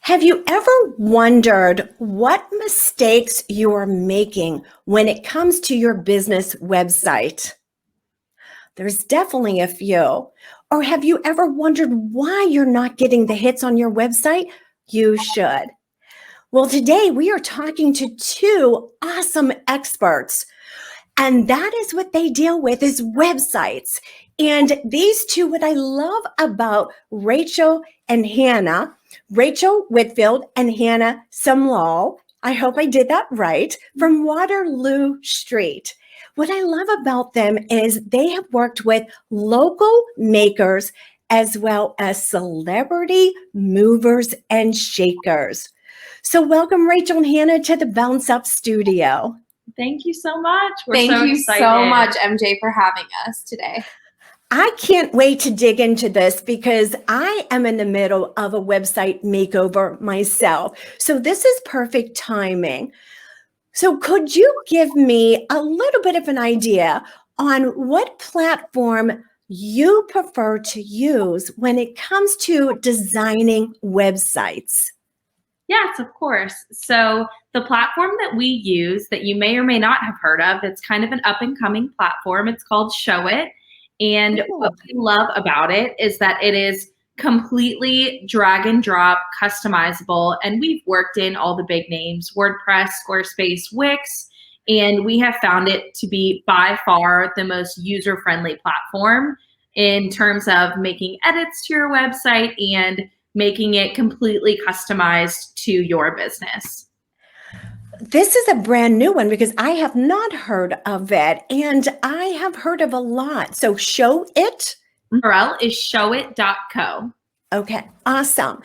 Have you ever wondered what mistakes you are making when it comes to your business website? There's definitely a few. Or have you ever wondered why you're not getting the hits on your website? You should. Well, today we are talking to two awesome experts, and that is what they deal with is websites. And these two, what I love about Rachel and Hannah, Rachel Whitfield and Hannah Samlall, I hope I did that right, from Waterloo Street. What I love about them is they have worked with local makers as well as celebrity movers and shakers. So welcome Rachel and Hannah to the Bounce Up Studio. Thank you so much. Thank you so much, MJ, for having us today. I can't wait to dig into this because I am in the middle of a website makeover myself. So this is perfect timing. So could you give me a little bit of an idea on what platform you prefer to use when it comes to designing websites? Yes, of course. So the platform that we use that you may or may not have heard of, it's kind of an up and coming platform. It's called Show It. And what we love about it is that it is completely drag and drop customizable. And we've worked in all the big names, WordPress, Squarespace, Wix, and we have found it to be by far the most user-friendly platform in terms of making edits to your website and making it completely customized to your business. This is a brand new one because I have not heard of it, and I have heard of a lot. So Show It? URL is showit.co. Okay, awesome.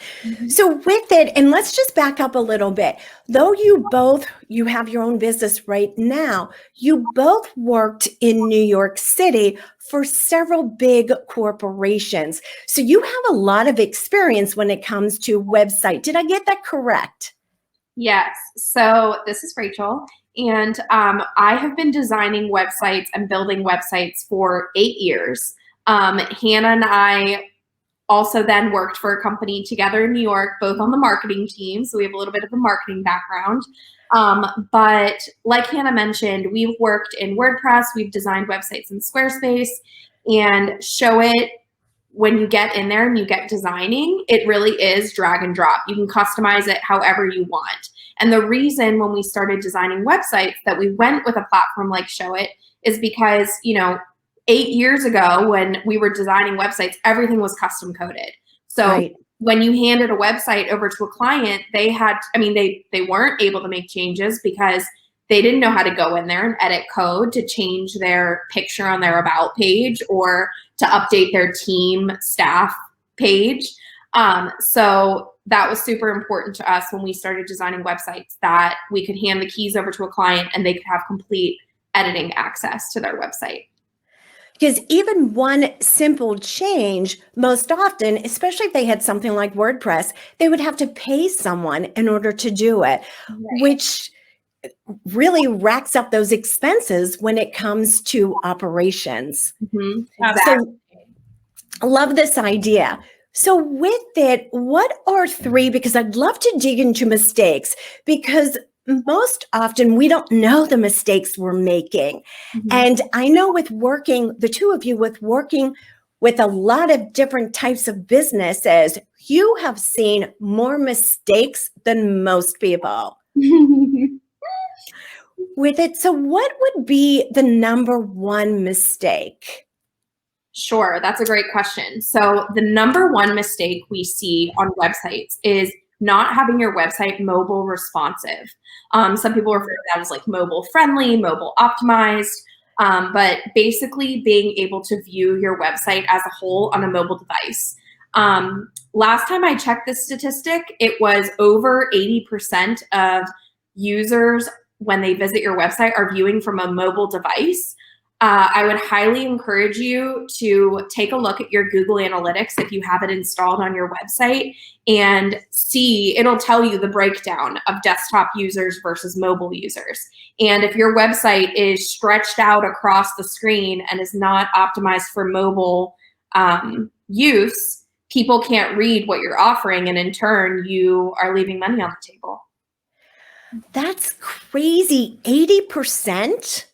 So with it, and let's just back up a little bit. Though you have your own business right now, you both worked in New York City for several big corporations. So you have a lot of experience when it comes to website. Did I get that correct? Yes. So this is Rachel, and I have been designing websites and building websites for 8 years. Hannah and I also then worked for a company together in New York, both on the marketing team. So we have a little bit of a marketing background. But like Hannah mentioned, we've worked in WordPress, we've designed websites in Squarespace, and Show It. When you get in there and you get designing, it really is drag and drop. You can customize it however you want. And the reason when we started designing websites that we went with a platform like Show It is because, 8 years ago when we were designing websites, everything was custom coded. So when you handed a website over to a client, they weren't able to make changes because they didn't know how to go in there and edit code to change their picture on their about page or to update their team staff page. So that was super important to us when we started designing websites, that we could hand the keys over to a client and they could have complete editing access to their website. Because even one simple change, most often, especially if they had something like WordPress, they would have to pay someone in order to do it, which really racks up those expenses when it comes to operations. Exactly. So I love this idea. So with it, what are three, because I'd love to dig into mistakes, because most often we don't know the mistakes we're making. And I know with working, the two of you, with working with a lot of different types of businesses, you have seen more mistakes than most people. With it, so what would be the number one mistake? Sure, that's a great question. So the number one mistake we see on websites is not having your website mobile responsive. Some people refer to that as like mobile friendly, mobile optimized, but basically being able to view your website as a whole on a mobile device. Last time I checked this statistic, it was over 80% of users when they visit your website are viewing from a mobile device. I would highly encourage you to take a look at your Google Analytics if you have it installed on your website and see, it'll tell you the breakdown of desktop users versus mobile users. And if your website is stretched out across the screen and is not optimized for mobile use, people can't read what you're offering, and in turn, you are leaving money on the table. That's crazy. 80%?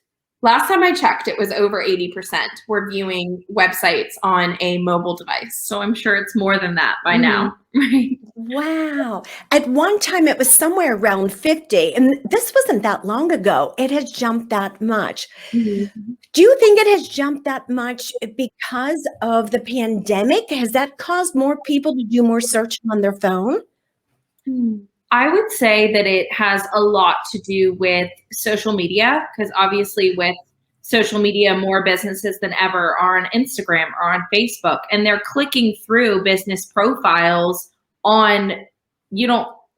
Last time I checked, it was over 80% were viewing websites on a mobile device. So I'm sure it's more than that by now. Right? Wow. At one time, it was somewhere around 50, and this wasn't that long ago. It has jumped that much. Mm-hmm. Do you think it has jumped that much because of the pandemic? Has that caused more people to do more searching on their phone? I would say that it has a lot to do with social media, because obviously with social media, more businesses than ever are on Instagram or on Facebook, and they're clicking through business profiles on,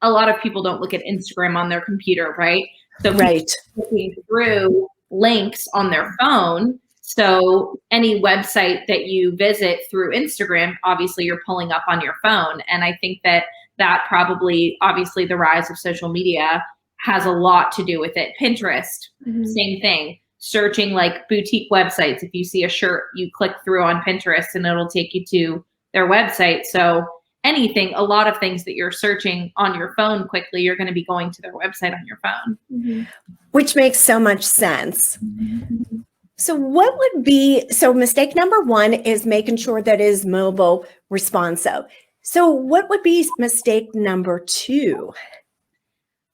a lot of people don't look at Instagram on their computer, right? So Right. clicking through links on their phone. So any website that you visit through Instagram, obviously you're pulling up on your phone. And I think that probably, obviously the rise of social media has a lot to do with it. Pinterest, same thing. Searching like boutique websites. If you see a shirt, you click through on Pinterest and it'll take you to their website. So a lot of things that you're searching on your phone quickly, you're going to be going to their website on your phone. Which makes so much sense. So mistake number one is making sure that it is mobile responsive. So what would be mistake number two? I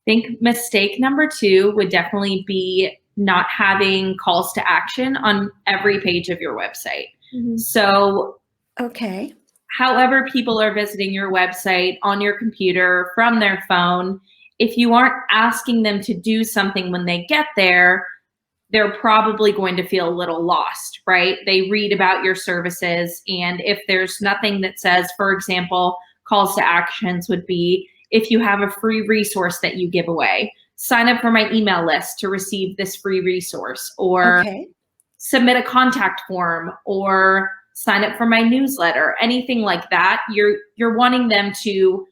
think mistake number two would definitely be not having calls to action on every page of your website. So Okay. however people are visiting your website on your computer, from their phone, if you aren't asking them to do something when they get there, they're probably going to feel a little lost, right? They read about your services, and if there's nothing that says, for example, calls to actions would be, if you have a free resource that you give away, sign up for my email list to receive this free resource, or submit a contact form, or sign up for my newsletter, anything like that. You're wanting them to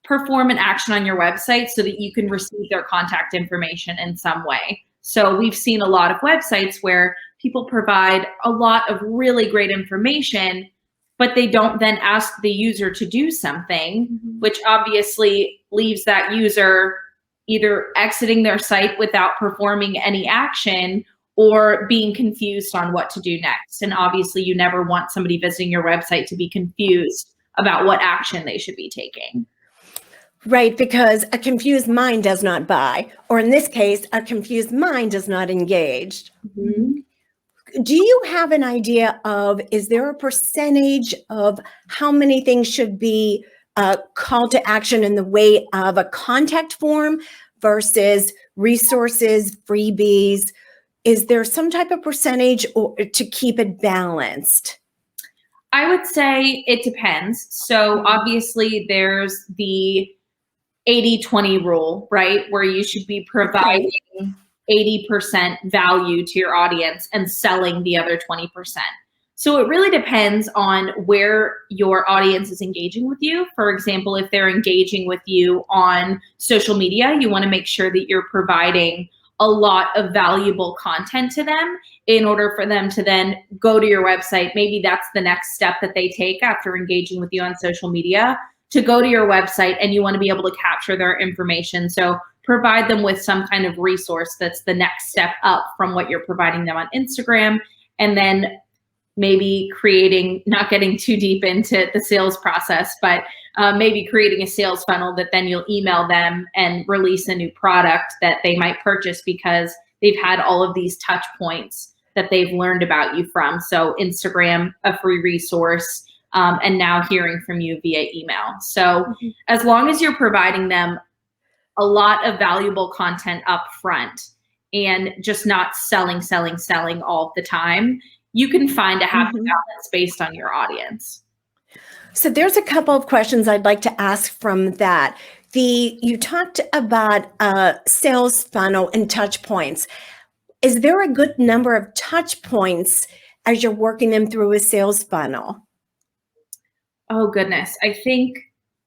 perform an action on your website so that you can receive their contact information in some way. So we've seen a lot of websites where people provide a lot of really great information, but they don't then ask the user to do something, which obviously leaves that user either exiting their site without performing any action or being confused on what to do next. And obviously you never want somebody visiting your website to be confused about what action they should be taking. Right, because a confused mind does not buy, or in this case, a confused mind does not engage. Do you have an idea of, is there a percentage of how many things should be called to action in the way of a contact form versus resources, freebies? Is there some type of percentage to keep it balanced? I would say it depends. So obviously there's the 80-20 rule, right? Where you should be providing 80% value to your audience and selling the other 20%. So it really depends on where your audience is engaging with you. For example, if they're engaging with you on social media, you want to make sure that you're providing a lot of valuable content to them in order for them to then go to your website. Maybe that's the next step that they take after engaging with you on social media, to go to your website, and you want to be able to capture their information. So provide them with some kind of resource that's the next step up from what you're providing them on Instagram. And then maybe not getting too deep into the sales process, but maybe creating a sales funnel that then you'll email them and release a new product that they might purchase because they've had all of these touch points that they've learned about you from. So Instagram, a free resource, and now hearing from you via email. So as long as you're providing them a lot of valuable content up front and just not selling all the time, you can find a happy balance based on your audience. So there's a couple of questions I'd like to ask from that. You talked about sales funnel and touch points. Is there a good number of touch points as you're working them through a sales funnel? Oh goodness. I think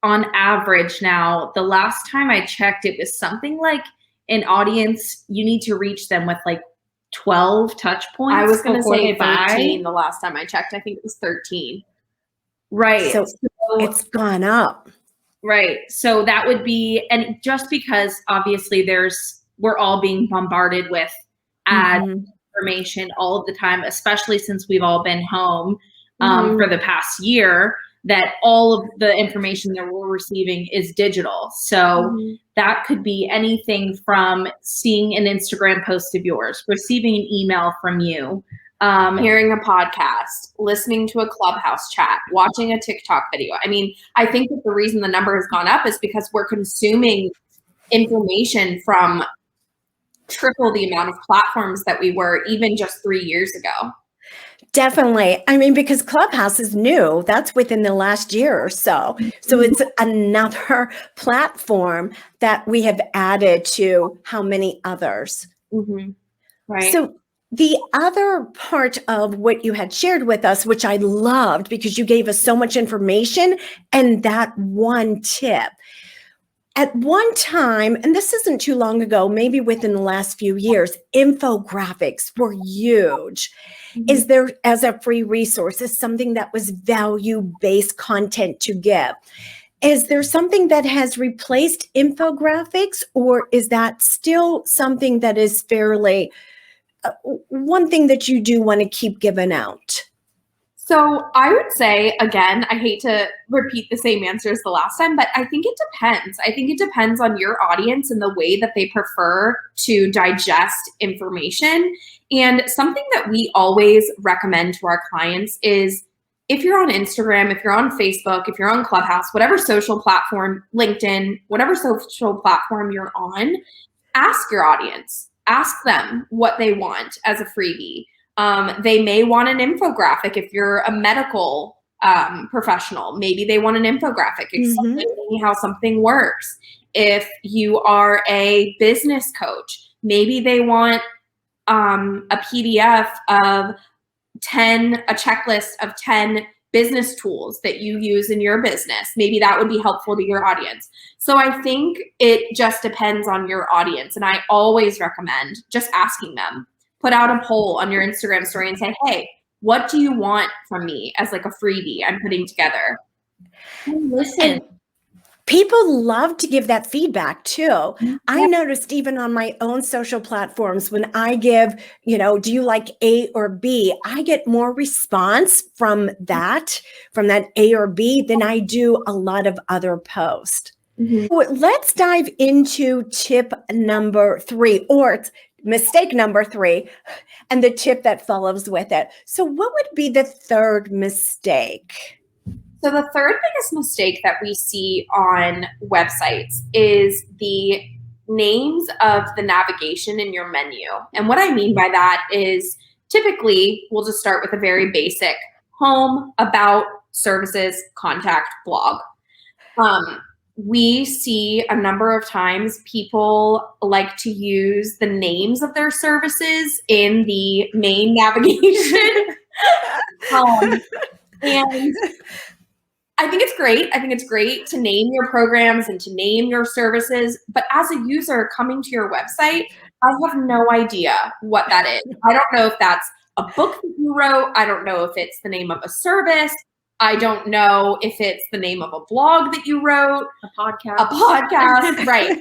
on average now, the last time I checked, it was something like an audience, you need to reach them with like 12 touch points. I was going to say they 13 the last time I checked. I think it was 13. Right. So it's gone up. Right. So that would be, and just because obviously we're all being bombarded with ad information all of the time, especially since we've all been home for the past year, that all of the information that we're receiving is digital. So that could be anything from seeing an Instagram post of yours, receiving an email from you, hearing a podcast, listening to a Clubhouse chat, watching a TikTok video. I mean, I think that the reason the number has gone up is because we're consuming information from triple the amount of platforms that we were even just 3 years ago. Definitely. I mean, because Clubhouse is new. That's within the last year or so. So it's another platform that we have added to how many others. Right. So the other part of what you had shared with us, which I loved because you gave us so much information and that one tip. At one time, and this isn't too long ago, maybe within the last few years, infographics were huge. Is there, as a free resource, is something that was value-based content to give? Is there something that has replaced infographics, or is that still something that is fairly one thing that you do want to keep giving out? So I would say, again, I hate to repeat the same answer as the last time, but I think it depends. I think it depends on your audience and the way that they prefer to digest information. And something that we always recommend to our clients is if you're on Instagram, if you're on Facebook, if you're on Clubhouse, whatever social platform, LinkedIn, whatever social platform you're on, ask your audience. Ask them what they want as a freebie. They may want an infographic if you're a medical professional. Maybe they want an infographic explaining how something works. If you are a business coach, maybe they want a PDF of a checklist of 10 business tools that you use in your business. Maybe that would be helpful to your audience. So I think it just depends on your audience. And I always recommend just asking them. Put out a poll on your Instagram story and say, hey, what do you want from me as like a freebie I'm putting together? Listen. People love to give that feedback too. I noticed even on my own social platforms, when I give, do you like A or B? I get more response from that A or B than I do a lot of other posts. Let's dive into tip number 3, or mistake number 3, and the tip that follows with it. So what would be the third mistake? So the third biggest mistake that we see on websites is the names of the navigation in your menu. And what I mean by that is typically we'll just start with a very basic home, about, services, contact, blog. We see a number of times people like to use the names of their services in the main navigation. And I think it's great. I think it's great to name your programs and to name your services. But as a user coming to your website, I have no idea what that is. I don't know if that's a book that you wrote. I don't know if it's the name of a service. I don't know if it's the name of a blog that you wrote. A podcast. Right.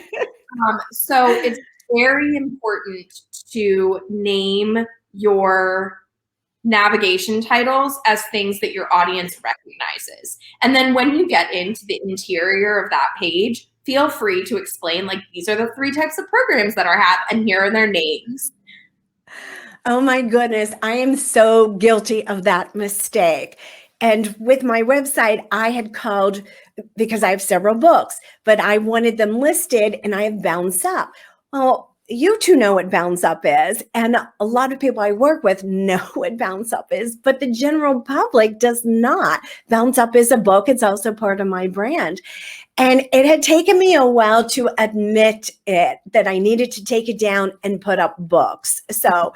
So it's very important to name your navigation titles as things that your audience recognizes. And then when you get into the interior of that page, feel free to explain, like, these are the 3 types of programs that I have, and here are their names. Oh my goodness, I am so guilty of that mistake. And with my website, I had called, because I have several books, but I wanted them listed, and I have Bounce Up. Well, you two know what Bounce Up is, and a lot of people I work with know what Bounce Up is, but the general public does not. Bounce Up is a book. It's also part of my brand. And it had taken me a while to admit it, that I needed to take it down and put up books. So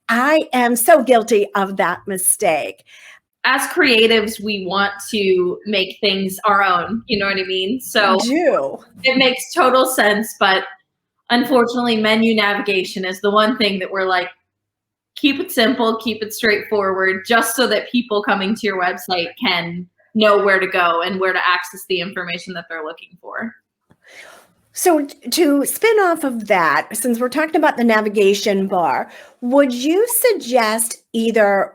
I am so guilty of that mistake. As creatives, we want to make things our own. You know what I mean? So it makes total sense, but unfortunately, menu navigation is the one thing that we're like, keep it simple, keep it straightforward, just so that people coming to your website can know where to go and where to access the information that they're looking for. So to spin off of that, since we're talking about the navigation bar, would you suggest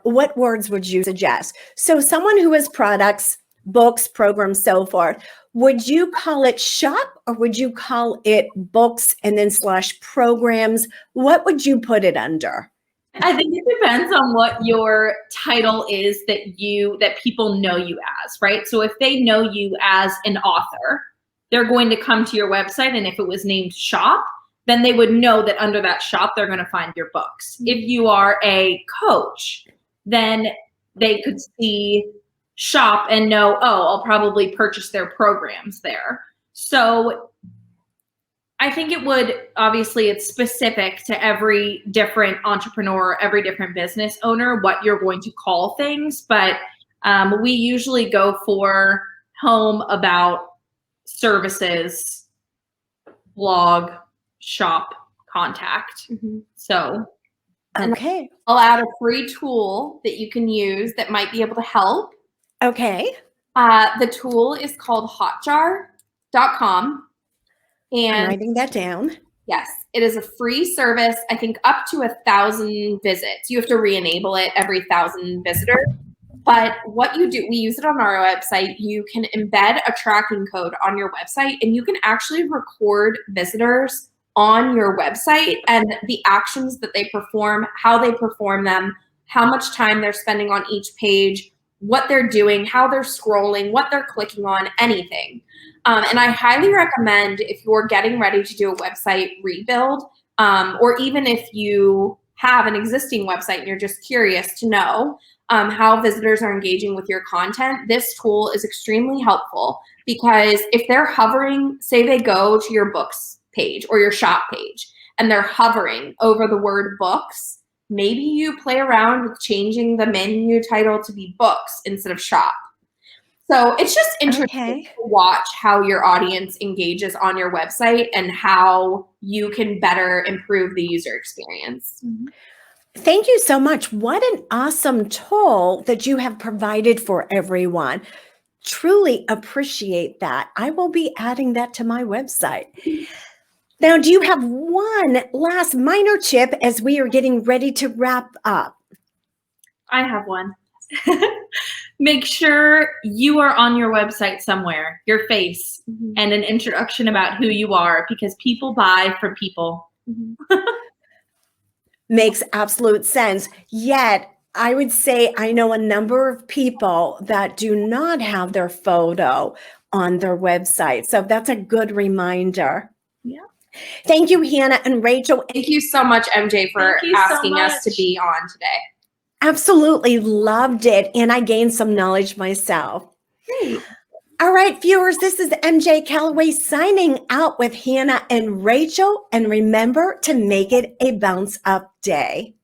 what words would you suggest? So someone who has products, books, programs, so forth, would you call it shop or would you call it books and then / programs? What would you put it under? I think it depends on what your title is that people know you as, right? So if they know you as an author, they're going to come to your website, and if it was named shop, then they would know that under that shop, they're going to find your books. If you are a coach, then they could see shop and know, oh, I'll probably purchase their programs there. So I think it would, obviously it's specific to every different entrepreneur, every different business owner, what you're going to call things. But we usually go for home, about, services, blog, shop, contact. So Okay. I'll add a free tool that you can use that might be able to help. Okay. The tool is called hotjar.com. I'm And writing that down. yes, it is a free service. I think up to 1,000 visits. You have to re-enable it every 1,000 visitors. But what you do, we use it on our website. You can embed a tracking code on your website, and you can actually record visitors on your website and the actions that they perform, how they perform them, how much time they're spending on each page, what they're doing, how they're scrolling, what they're clicking on, anything. And I highly recommend, if you're getting ready to do a website rebuild, or even if you have an existing website and you're just curious to know how visitors are engaging with your content, this tool is extremely helpful, because if they're hovering, say they go to your books page or your shop page and they're hovering over the word books, maybe you play around with changing the menu title to be books instead of shop. So it's just interesting to watch how your audience engages on your website and how you can better improve the user experience. Thank you so much. What an awesome tool that you have provided for everyone. Truly appreciate that. I will be adding that to my website. Now, do you have one last minor tip as we are getting ready to wrap up? I have one. Make sure you are on your website somewhere, your face, and an introduction about who you are, because people buy from people. Makes absolute sense. Yet, I would say I know a number of people that do not have their photo on their website. So that's a good reminder. Yeah. Thank you, Hannah and Rachel. Thank you so much, MJ, for asking us to be on today. Absolutely loved it. And I gained some knowledge myself. Great. All right, viewers, this is MJ Callaway signing out with Hannah and Rachel. And remember to make it a bounce up day.